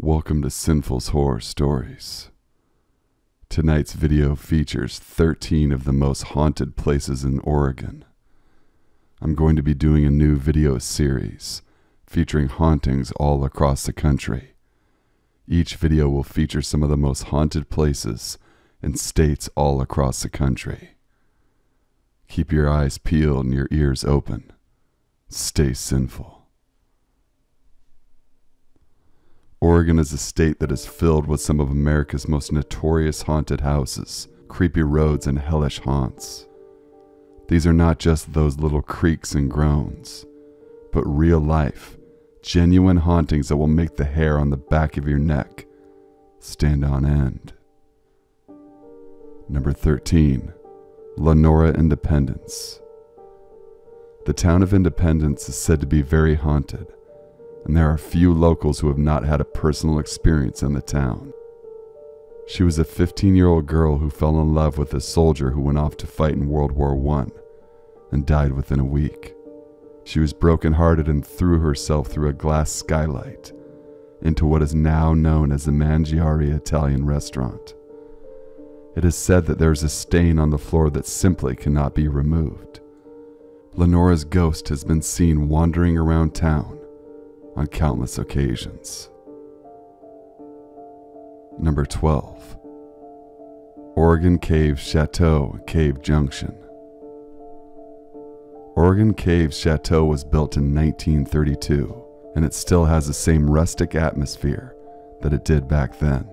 Welcome to Sinful's Horror Stories. Tonight's video features 13 of the most haunted places in Oregon. I'm going to be doing a new video series featuring hauntings all across the country. Each video will feature some of the most haunted places in states all across the country. Keep your eyes peeled and your ears open. Stay sinful. Oregon is a state that is filled with some of America's most notorious haunted houses, creepy roads, and hellish haunts. These are not just those little creaks and groans, but real life, genuine hauntings that will make the hair on the back of your neck stand on end. Number 13. Lenora, Independence. The town of Independence is said to be very haunted, and there are few locals who have not had a personal experience in the town. She was a 15-year-old girl who fell in love with a soldier who went off to fight in World War I and died within a week. She was brokenhearted and threw herself through a glass skylight into what is now known as the Mangiare Italian restaurant. It is said that there is a stain on the floor that simply cannot be removed. Lenora's ghost has been seen wandering around town on countless occasions. Number 12. Oregon Caves Chateau, Cave Junction. Oregon Caves Chateau was built in 1932, and it still has the same rustic atmosphere that it did back then.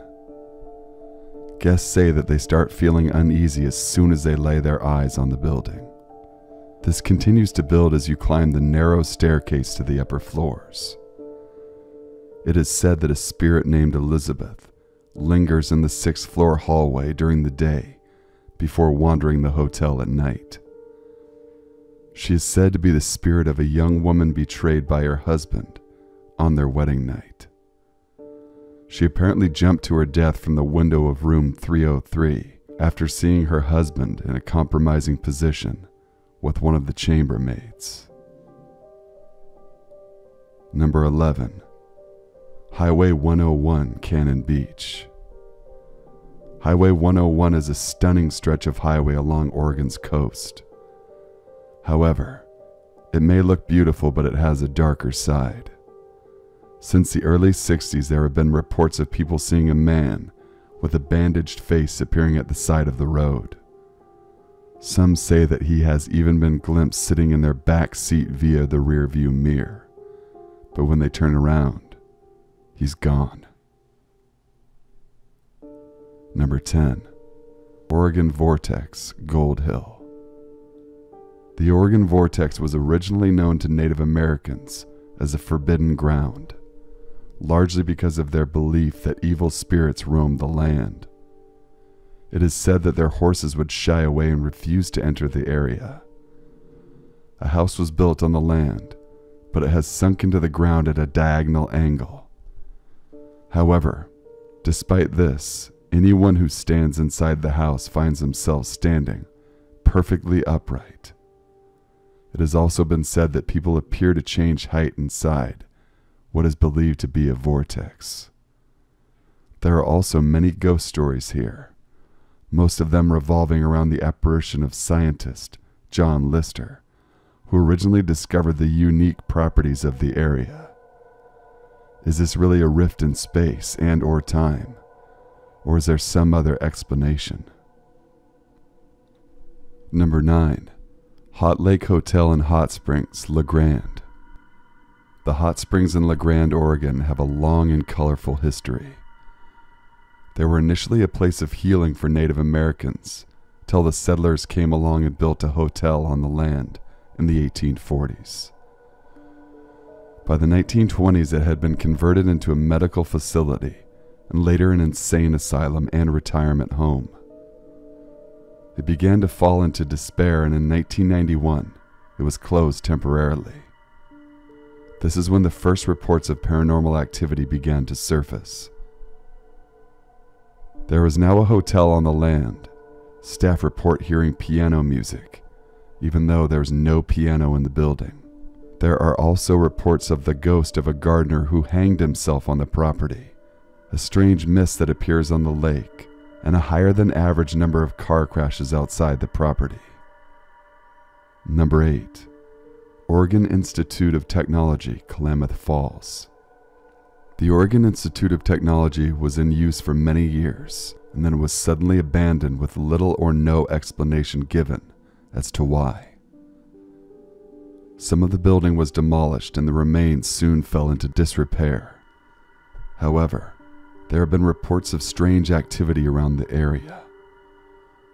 Guests say that they start feeling uneasy as soon as they lay their eyes on the building. This continues to build as you climb the narrow staircase to the upper floors. It is said that a spirit named Elizabeth lingers in the 6th floor hallway during the day before wandering the hotel at night. She is said to be the spirit of a young woman betrayed by her husband on their wedding night. She apparently jumped to her death from the window of room 303 after seeing her husband in a compromising position with one of the chambermaids. Number 11. Highway 101, Cannon Beach. Highway 101 is a stunning stretch of highway along Oregon's coast. However, it may look beautiful, but it has a darker side. Since the early 60s, there have been reports of people seeing a man with a bandaged face appearing at the side of the road. Some say that he has even been glimpsed sitting in their back seat via the rearview mirror, but when they turn around, he's gone. Number 10. Oregon Vortex, Gold Hill. The Oregon Vortex was originally known to Native Americans as a forbidden ground, largely because of their belief that evil spirits roamed the land. It is said that their horses would shy away and refuse to enter the area. A house was built on the land, but it has sunk into the ground at a diagonal angle. However, despite this, anyone who stands inside the house finds themselves standing perfectly upright. It has also been said that people appear to change height inside what is believed to be a vortex. There are also many ghost stories here, most of them revolving around the apparition of scientist John Lister, who originally discovered the unique properties of the area. Is this really a rift in space and/or time, or is there some other explanation? Number 9. Hot Lake Hotel and Hot Springs, La Grande. The hot springs in La Grande, Oregon have a long and colorful history. They were initially a place of healing for Native Americans, till the settlers came along and built a hotel on the land in the 1840s. By the 1920s, it had been converted into a medical facility and later an insane asylum and retirement home. It began to fall into despair, and in 1991, it was closed temporarily. This is when the first reports of paranormal activity began to surface. There is now a hotel on the land. Staff report hearing piano music, even though there's no piano in the building. There are also reports of the ghost of a gardener who hanged himself on the property a strange mist that appears on the lake, and a higher than average number of car crashes outside the property. Number 8. Oregon Institute of Technology, Klamath Falls. The Oregon Institute of Technology was in use for many years, and then was suddenly abandoned with little or no explanation given as to why. Some of the building was demolished and the remains soon fell into disrepair. However, there have been reports of strange activity around the area.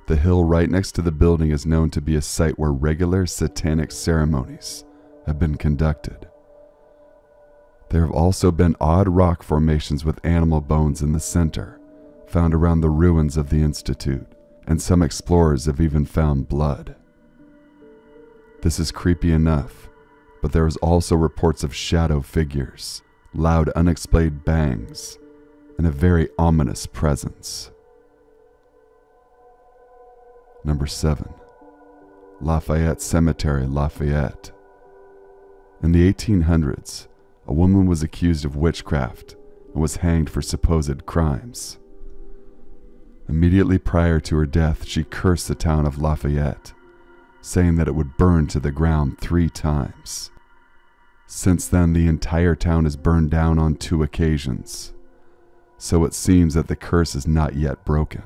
The hill right next to the building is known to be a site where regular satanic ceremonies have been conducted. There have also been odd rock formations with animal bones in the center, found around the ruins of the institute, and some explorers have even found blood. This is creepy enough, but there is also reports of shadow figures, loud unexplained bangs, and a very ominous presence. Number 7. Lafayette Cemetery, Lafayette. In the 1800s, a woman was accused of witchcraft and was hanged for supposed crimes. Immediately prior to her death, she cursed the town of Lafayette, saying that it would burn to the ground 3 times. Since then, the entire town is burned down on 2 occasions, so it seems that the curse is not yet broken.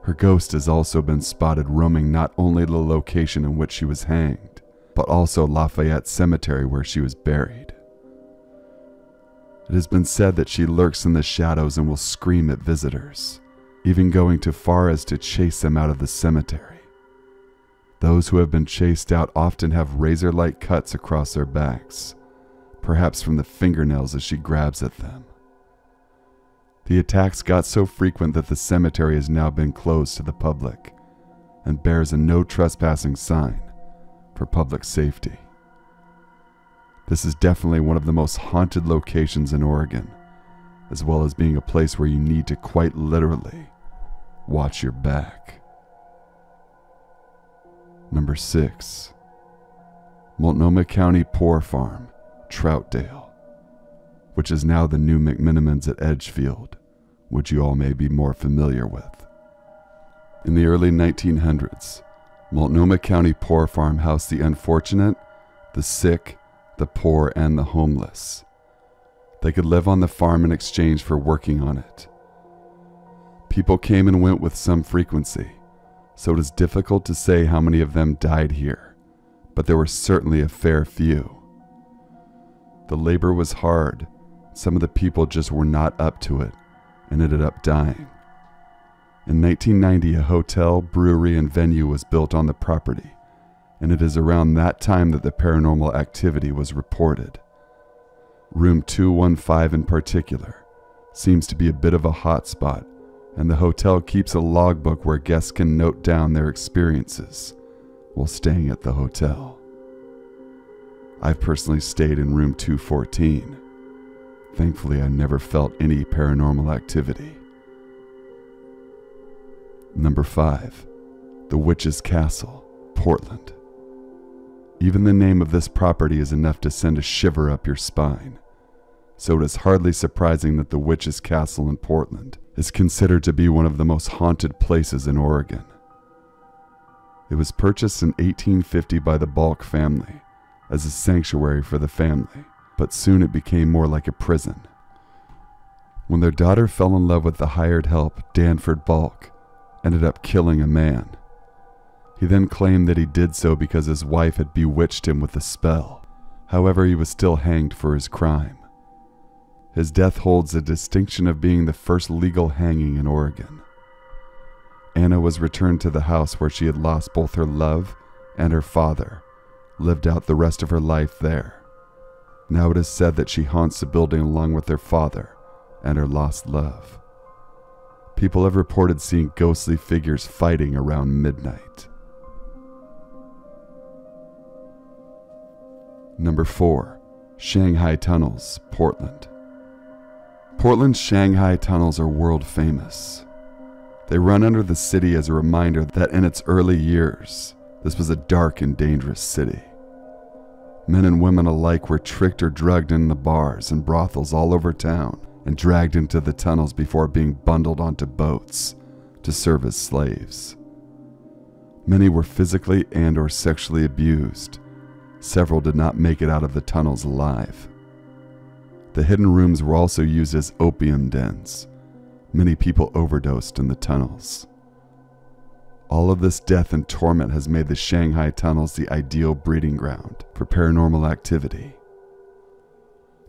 Her ghost has also been spotted roaming not only the location in which she was hanged, but also Lafayette Cemetery where she was buried. It has been said that she lurks in the shadows and will scream at visitors, even going too far as to chase them out of the cemetery. Those who have been chased out often have razor-like cuts across their backs, perhaps from the fingernails as she grabs at them. The attacks got so frequent that the cemetery has now been closed to the public and bears a no trespassing sign for public safety. This is definitely one of the most haunted locations in Oregon, as well as being a place where you need to quite literally watch your back. Number 6. Multnomah County Poor Farm, Troutdale, which is now the new McMinimans at Edgefield, which you all may be more familiar with. In the early 1900s, Multnomah County Poor Farm housed the unfortunate, the sick, the poor, and the homeless. They could live on the farm in exchange for working on it. People came and went with some frequency, so it is difficult to say how many of them died here, but there were certainly a fair few. The labor was hard. Some of the people just were not up to it and ended up dying. In 1990, a hotel, brewery, and venue was built on the property, and it is around that time that the paranormal activity was reported. Room 215 in particular seems to be a bit of a hot spot, and the hotel keeps a logbook where guests can note down their experiences while staying at the hotel. I've personally stayed in room 214. Thankfully, I never felt any paranormal activity. Number 5. The Witch's Castle, Portland. Even the name of this property is enough to send a shiver up your spine, so it is hardly surprising that the Witch's Castle in Portland is considered to be one of the most haunted places in Oregon. It was purchased in 1850 by the Balk family as a sanctuary for the family, but soon it became more like a prison. When their daughter fell in love with the hired help, Danford Balk ended up killing a man. He then claimed that he did so because his wife had bewitched him with a spell. However, he was still hanged for his crime. His death holds the distinction of being the first legal hanging in Oregon. Anna was returned to the house where she had lost both her love and her father, lived out the rest of her life there. Now it is said that she haunts the building along with her father and her lost love. People have reported seeing ghostly figures fighting around midnight. Number 4. Shanghai Tunnels, Portland. Portland's Shanghai tunnels are world famous. They run under the city as a reminder that in its early years, this was a dark and dangerous city. Men and women alike were tricked or drugged in the bars and brothels all over town, and dragged into the tunnels before being bundled onto boats to serve as slaves. Many were physically and/or sexually abused. Several did not make it out of the tunnels alive. The hidden rooms were also used as opium dens. Many people overdosed in the tunnels. All of this death and torment has made the Shanghai tunnels the ideal breeding ground for paranormal activity.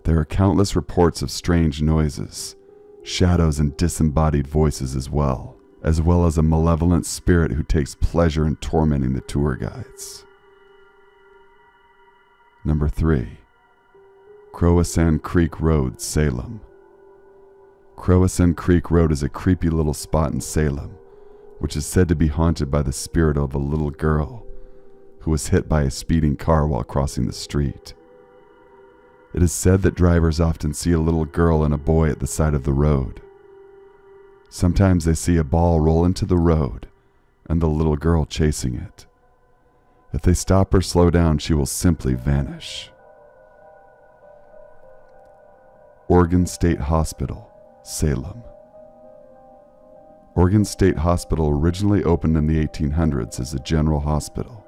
There are countless reports of strange noises, shadows, and disembodied voices as well as a malevolent spirit who takes pleasure in tormenting the tour guides. Number 3. Croissant Creek Road, Salem. Croissant Creek Road is a creepy little spot in Salem, which is said to be haunted by the spirit of a little girl who was hit by a speeding car while crossing the street. It is said that drivers often see a little girl and a boy at the side of the road. Sometimes they see a ball roll into the road and the little girl chasing it. If they stop or slow down, she will simply vanish. Oregon State Hospital, Salem. Oregon State Hospital originally opened in the 1800s as a general hospital,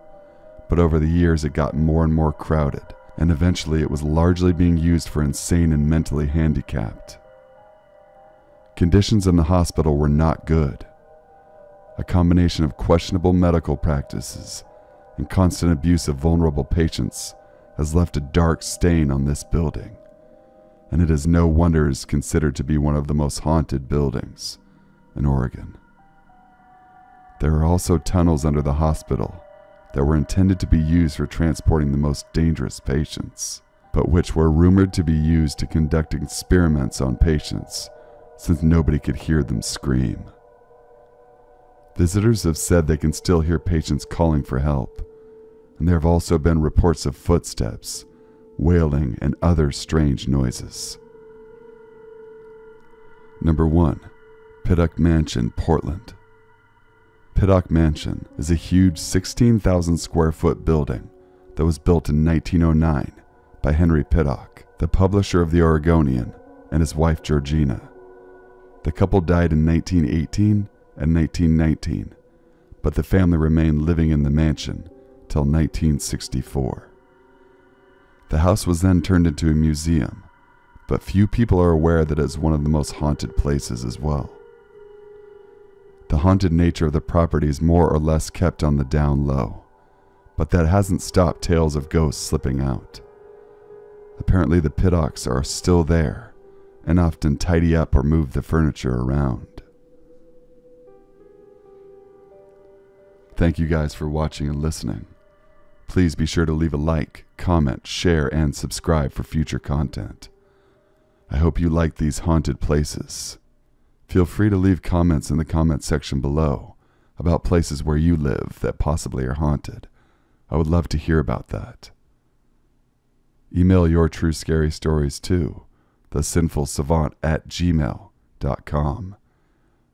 but over the years it got more and more crowded, and eventually it was largely being used for insane and mentally handicapped. Conditions in the hospital were not good. A combination of questionable medical practices and constant abuse of vulnerable patients has left a dark stain on this building, and it is no wonder it is considered to be one of the most haunted buildings in Oregon. There are also tunnels under the hospital that were intended to be used for transporting the most dangerous patients, but which were rumored to be used to conduct experiments on patients since nobody could hear them scream. Visitors have said they can still hear patients calling for help, and there have also been reports of footsteps, wailing, and other strange noises. Number 1. Pittock Mansion, Portland. Pittock Mansion is a huge 16,000 square foot building that was built in 1909 by Henry Pittock, the publisher of the Oregonian, and his wife Georgina. The couple died in 1918 and 1919, but the family remained living in the mansion till 1964. The house was then turned into a museum, but few people are aware that it is one of the most haunted places as well. The haunted nature of the property is more or less kept on the down low, but that hasn't stopped tales of ghosts slipping out. Apparently the Pittocks are still there and often tidy up or move the furniture around. Thank you guys for watching and listening. Please be sure to leave a like, comment, share, and subscribe for future content. I hope you like these haunted places. Feel free to leave comments in the comment section below about places where you live that possibly are haunted. I would love to hear about that. Email your true scary stories to thesinfulsavant@gmail.com.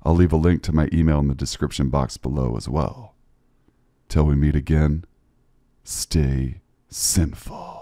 I'll leave a link to my email in the description box below as well. Till we meet again, stay sinful.